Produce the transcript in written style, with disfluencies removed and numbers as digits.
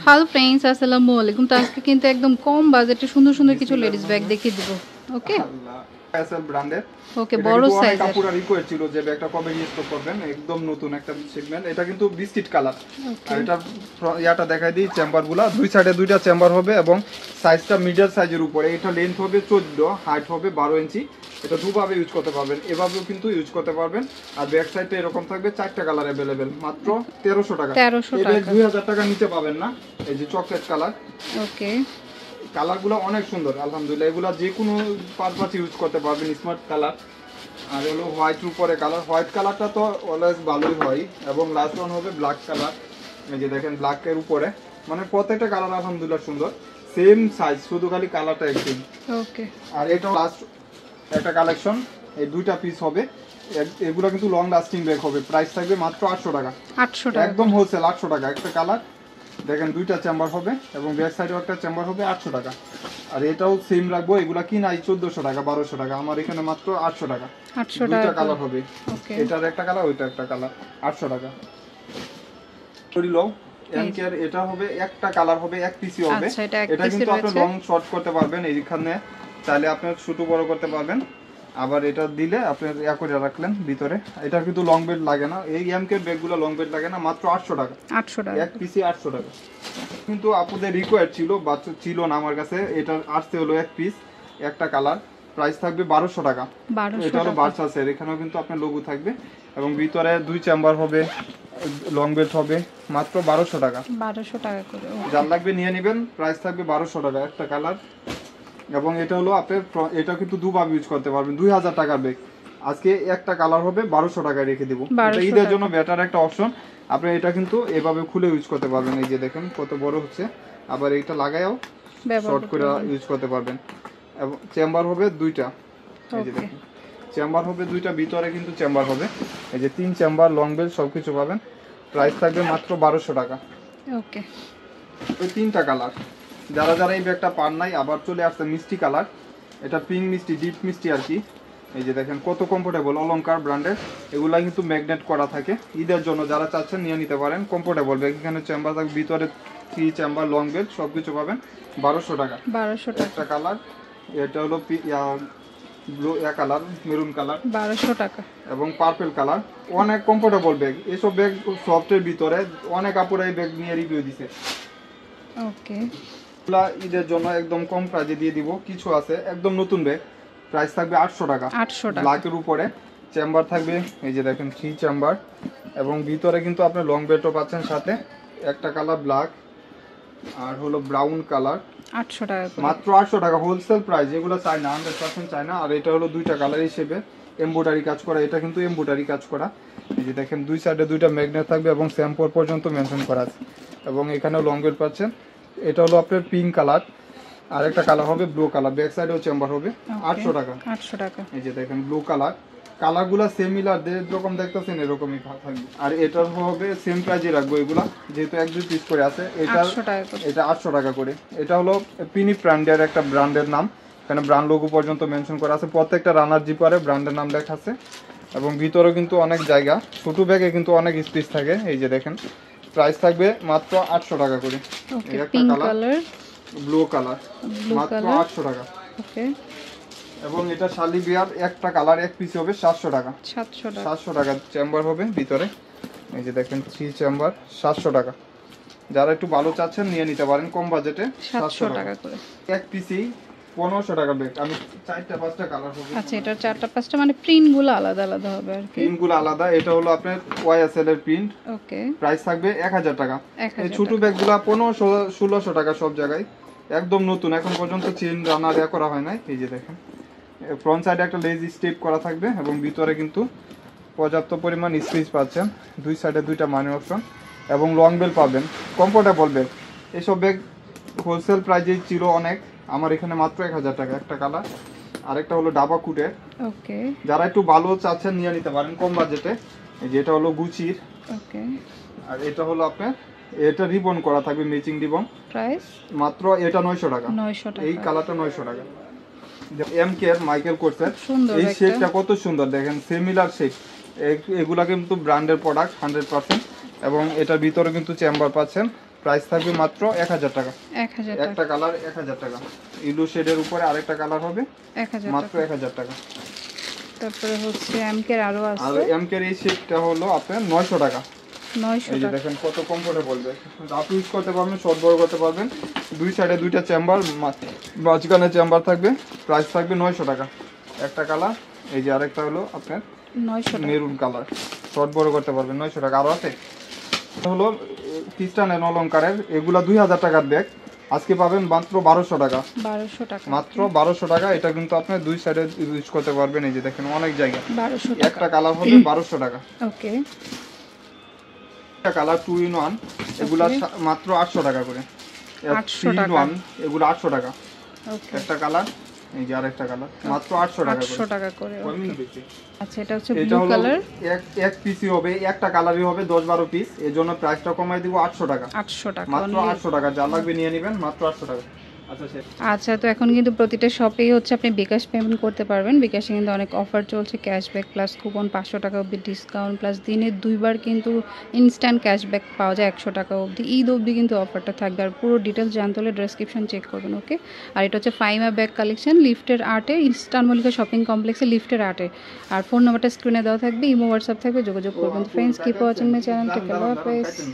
Hello friends, আসসালামু আলাইকুম। তো আজকে কিন্তু একদম কম বাজেটে সুন্দর সুন্দর কিছু লেডিস ব্যাগ দেখিয়ে দিব। ওকে, এসএল ব্র্যান্ডের। ওকে, বড় সাইজের। কাপড় রিকোয়েস্ট ছিল যে ব্যাগটা কবে স্টক করবেন, একদম নতুন একটা সেগমেন্ট। এটা কিন্তু বিস্কিট কালার। আর এটা ইয়াটা দেখাই দিই, চেম্বারগুলো দুই সাইডে দুইটা চেম্বার হবে এবং সাইজটা মিডল সাইজের উপরে। এটা লেন্থ হবে 14, হাইট হবে 12 ইঞ্চি। এটা দুভাবে ইউজ করতে পারবেন, এভাবেও কিন্তু ইউজ করতে পারবেন। আর ব্যাক সাইডটা এরকম থাকবে, 4টা কালার अवेलेबल, মাত্র 1300 টাকা। 1300 টাকা, 2000 টাকা নিচে পাবেন না। এই যে চকলেট কালার, ওকে, কালারগুলো অনেক সুন্দর আলহামদুলিল্লাহ। এগুলা যে কোনো পারপাস ইউজ করতে পারবেন, স্মার্ট কালার। আর হলো হোয়াইট উপরে কালার, হোয়াইট কালারটা তো অলওয়েজ ভালোই হয়। এবং লাস্ট ওয়ান হবে ব্ল্যাক কালার। এই যে দেখেন ব্ল্যাকের উপরে, মানে প্রত্যেকটা কালার আলহামদুলিল্লাহ সুন্দর, সেম সাইজ, শুধু খালি কালারটা একই। ওকে। আর এটা লাস্ট একটা কালেকশন, এই দুইটা পিস হবে। এগুলো কিন্তু লং লাস্টিং ব্যাগ হবে। প্রাইস থাকবে মাত্র 800 টাকা। 800 টাকা একদম হোলসেল 800 টাকা। একটা কালার দেখেন, দুইটা চেম্বার হবে এবং ব্যাক সাইডেও একটা চেম্বার হবে, 800 টাকা। আর এটাও সেম রাখবো, এগুলা কি নাই 1400 টাকা 1200 টাকা, আমার এখানে মাত্র 800 টাকা। 800 টাকা দুইটা কালার হবে, ওকে। এটার একটা কালার, ওইটা একটা কালার, 800 টাকা। সরি লও এনকের, এটা হবে একটা কালার হবে, এক পিসি হবে। আচ্ছা, এটা কিন্তু আপনি লং শর্ট করতে পারবেন, এইখানে চাইলে আপনি ছোট বড় করতে পারবেন। আবার এটা দিলে আপনি ইয়া করে রাখলেন ভিতরে। এটা কিন্তু লং বেড লাগে না, এই এমকের ব্যাগগুলো লং বেড লাগে না, মাত্র 800 টাকা। 800 টাকা এক পিসি 800 টাকা। কিন্তু আপুদের রিকোয়ার্ড ছিল, বাচ্চা ছিল না আমার কাছে। এটা আসতে হলো এক পিস, একটা কালার, প্রাইস থাকবে 1200 টাকা। এটা হলো বার্সাসের, এখানেও কিন্তু আপনার লোগো থাকবে এবং ভিতরে দুই চেম্বার হবে, লং বেল্ট হবে, মাত্র 1200 টাকা। 1200 টাকা করে, যার লাগবে নিয়ে নেবেন, প্রাইস থাকবে 1200 টাকা একটা কালার। এবং এটা হলো আপনার, এটা কিন্তু দুভাবে ইউজ করতে পারবেন, 2000 টাকার ব্যাগ। আজকে একটা কালার হবে 1200 টাকায় রেখে দেবো। এটা ঈদের জন্য বেটার একটা অপশন। আপনি এটা কিন্তু এভাবে খুলে ইউজ করতে পারবেন। এই যে দেখেন কত বড় হচ্ছে, আবার এইটা লাগায়ও শর্ট করে ইউজ করতে পারবেন। এবং চেম্বার হবে দুইটা, এই যে দেখেন চেম্বার হবে দুইটা, ভিতরে কিন্তু চেম্বার হবে। এই যে 3 চেম্বার, লং বেল সবকিছু পাবেন। প্রাইস থাকবে মাত্র 1200 টাকা। ওকে, ওই 3টা কালার। যারা যারা এই ব্যাগটা পান নাই, আবার চলে আসছে মিষ্টি কালার। এটা পিঙ্ক মিষ্টি, ডিপ মিষ্টি আর কি। এই যে দেখেন কত কমফোর্টেবল, অলংকার ব্র্যান্ডের। এগুলা কিন্তু ম্যাগনেট করা থাকে। ঈদের জন্য যারা চাচ্ছেন নিয়ে নিতে পারেন, কমফোর্টেবল ব্যাগ। এখানে চেম্বার থাকবে, ভিতরে 3 চেম্বার, লং বেল সবকিছু পাবেন, 1200 টাকা। 1200 টাকা একটা কালার, এটা হলো ব্লু কালার, মেরুন কালার, 1200 টাকা। এবং পার্পল কালার। অনেক কমফোর্টেবল ব্যাগ। এসব ব্যাগ সফটের ভিতরে অনেক আপুরা এই ব্যাগ নিয়ে রিভিউ দিছে। ওকে, ঈদের জন্য একদম কম প্রাইসে দিয়ে দিব। কিছু আছে একদম নতুন ব্যাগ, প্রাইস থাকবে 800 টাকা। 800 টাকা। ব্ল্যাকের উপরে চেম্বার থাকবে, এই যে দেখেন 3 চেম্বার, এবং ভিতরে কিন্তু আপনি লং বেল্টও পাচ্ছেন সাথে। একটা কালার ব্ল্যাক, আর হলো ব্রাউন কালার, 800 টাকা মাত্র 800 টাকা হোলসেল প্রাইস। এগুলো চাই না, 100% চাই না। আর এটা হলো দুইটা কালার হিসেবে এমব্রয়ডারি কাজ করা, এটা কিন্তু এমব্রয়ডারি কাজ করা। এই যে দেখেন দুই সাইডে দুইটা ম্যাগনেট থাকবে এবং স্যাম্পল পর্যন্ত মেনশন করা আছে। এবং এখানেও লং বেল্ট পাচ্ছেন। এটা হলো আপনার পিঙ্ক কালার, আর একটা কালার হবে ব্লু কালার, ব্যাক সাইডেও চেম্বার হবে, 800 টাকা। 800 টাকা। এই যে দেখেন ব্লু কালার, কালারগুলো সিমিলার, যেরকম দেখতেছেন এরকমই থাকবে। আর এটার হবে সেম প্রাইজে রাখবো এগুলা, যেহেতু 1-2 পিস করে আছে। এটা 800 টাকা করে। এটা হলো পিনি ব্র্যান্ডের একটা ব্র্যান্ডের নাম, এখানে ব্র্যান্ড লোগো পর্যন্ত মেনশন করা আছে। প্রত্যেকটা রানার জিপারে ব্র্যান্ডের নাম লেখা আছে। এবং ভিতরেও কিন্তু অনেক জায়গা, ছোট ব্যাগে কিন্তু অনেক স্পেস থাকে। এই যে দেখেন প্রাইস থাকবে মাত্র 800 টাকা করে। একটা কালার ব্লু কালার, মাত্র 800 টাকা। ওকে, এবং এটা শালি বিয়ার, একটা কালার এক পিস হবে 700 টাকা। 700 টাকা চেম্বার হবে ভিতরে। এই যে দেখেন 3 চেম্বার, 700 টাকা। যারা একটু ভালো চাচ্ছেন নিয়ে নিতে পারেন কম বাজেটে, 700 টাকা করে। এক পিসি 1500 টাকা ব্যাগ। আমি 4টা-5টা কালার হবে। আচ্ছা, এটা 4টা-5টা মানে প্রিন্টগুলো আলাদা আলাদা হবে আর কি। প্রিন্টগুলো আলাদা। এটা হলো আপনার ওয়াইএসএল এর প্রিন্ট। ওকে, প্রাইস থাকবে 1000 টাকা। এই ছোট ব্যাগগুলো 1500-1600 টাকা সব জায়গায়। একদম নতুন, এখন পর্যন্ত চেইন রানার করা হয় নাই। এই যে দেখেন ফ্রন্ট সাইডে একটা লেজ স্টেপ করা থাকবে এবং ভিতরে কিন্তু পর্যাপ্ত পরিমাণ স্পেস পাচ্ছেন। দুই সাইডে দুইটা মানি অপশন এবং লং বেল পাবেন, কমফোর্টেবল ব্যাগ। এইসব ব্যাগ হোলসেল প্রাইজে ছিল অনেক, আমার এখানে মাত্র 1000 টাকা। একটা কালার, আরেকটা হলো ডাবা কুটের। ওকে, যারা একটু ভালো চাচ্ছেন নিয়ে নিতে পারেন কম বাজেটে। এই যে এটা হলো গুচির। ওকে, আর এটা হলো আপনার, এটা রিবন করা থাকবে, ম্যাচিং রিবন। প্রাইস মাত্র এটা 900 টাকা। 900 টাকা। এই কালারটা 900 টাকা। এমকে এর মাইকেল কোর্সের সুন্দর, এই শেপটা কত সুন্দর দেখেন, সিমিলার শেপ। এগুলা কিন্তু ব্র্যান্ডের প্রোডাক্ট 100%। এবং এটার ভিতরে কিন্তু চেম্বার পাচ্ছেন, প্রাইস থাকবে মাত্র 1000 টাকা। 1000 টাকা, একটা কালার 1000 টাকা। ইলু শেডের উপরে আরেকটা কালার হবে 1000 মাত্র টাকা। 1000 টাকা। তারপরে হচ্ছে এমকের আরো আর আছে এমকের এই শেডটা হলো আপনার 900 টাকা। 900 এই যে টাকা। দেখেন কত কমফোর্টেবল ব্যাগ, আপনি ইউজ করতে পারবেন, শর্ট বড় করতে পারবেন। দুই সাইডে দুইটা চেম্বার, মাঝখানে চেম্বার থাকবে। প্রাইস থাকবে 900 টাকা। একটা কালার, এই যে আরেকটা হলো আপনার 900 টাকা। মেরুন কালার, শর্ট বড় করতে পারবেন 900 টাকা। আরো আছে এটা হলো খ্রিস্টানের অলংকারের, এগুলা 2000 টাকার ব্যাগ, আজকে পাবেন মাত্র 1200 টাকা। 1200 টাকা, মাত্র 1200 টাকা। এটা কিন্তু আপনি দুই সাইডে ইউজ করতে পারবেন। এই যে দেখেন অনেক জায়গা। 1200 টাকা। একটা কালার হবে 1200 টাকা। ওকে, একটা কালার 2 in 1, এগুলা মাত্র 800 টাকা করে। 800 3 in টাকা। 1, এগুলো 800 টাকা। ওকে, একটা কালার, এই যে আরেকটা কালার, মাত্র 800 টাকা 800 করে। টাকা করে। কয় okay। মিনিট বেশি? আচ্ছা, এটা হচ্ছে এটা ব্লু হলো কালার, এক পিসই হবে, একটা কালারই হবে 10-12 পিস, এর জন্য প্রাইসটা কমাই দিব 800 টাকা। 800 টাকা মাত্র only। 800 টাকা, যা লাগবে নিয়ে নেবেন, মাত্র 800 টাকা। আচ্ছা স্যার, আচ্ছা, তো এখন কিন্তু প্রতিটা শপেই হচ্ছে আপনি বিকাশ পেমেন্ট করতে পারবেন। বিকাশে কিন্তু অনেক অফার চলছে, ক্যাশব্যাক প্লাস কুপন, 500 টাকা অবধি ডিসকাউন্ট, প্লাস দিনে 2বার কিন্তু ইনস্ট্যান্ট ক্যাশব্যাক পাওয়া যায় 100 টাকা অবধি। ঈদ অবধি কিন্তু অফারটা থাকবে। আর পুরো ডিটেলস জানতে হলে ডেসক্রিপশন চেক করবেন। ওকে, আর এটা হচ্ছে ফাইমা ব্যাগ কালেকশন, লিফটের 8-এ, ইস্টার্ন মল্লিকা শপিং কমপ্লেক্সে লিফটের 8-এ। আর ফোন নাম্বারটা স্ক্রিনে দেওয়া থাকবে, ইমো হোয়াটসঅ্যাপ থাকবে, যোগাযোগ করবেন। Friends, keep watching my channel, take care, আল্লাহ হাফেজ।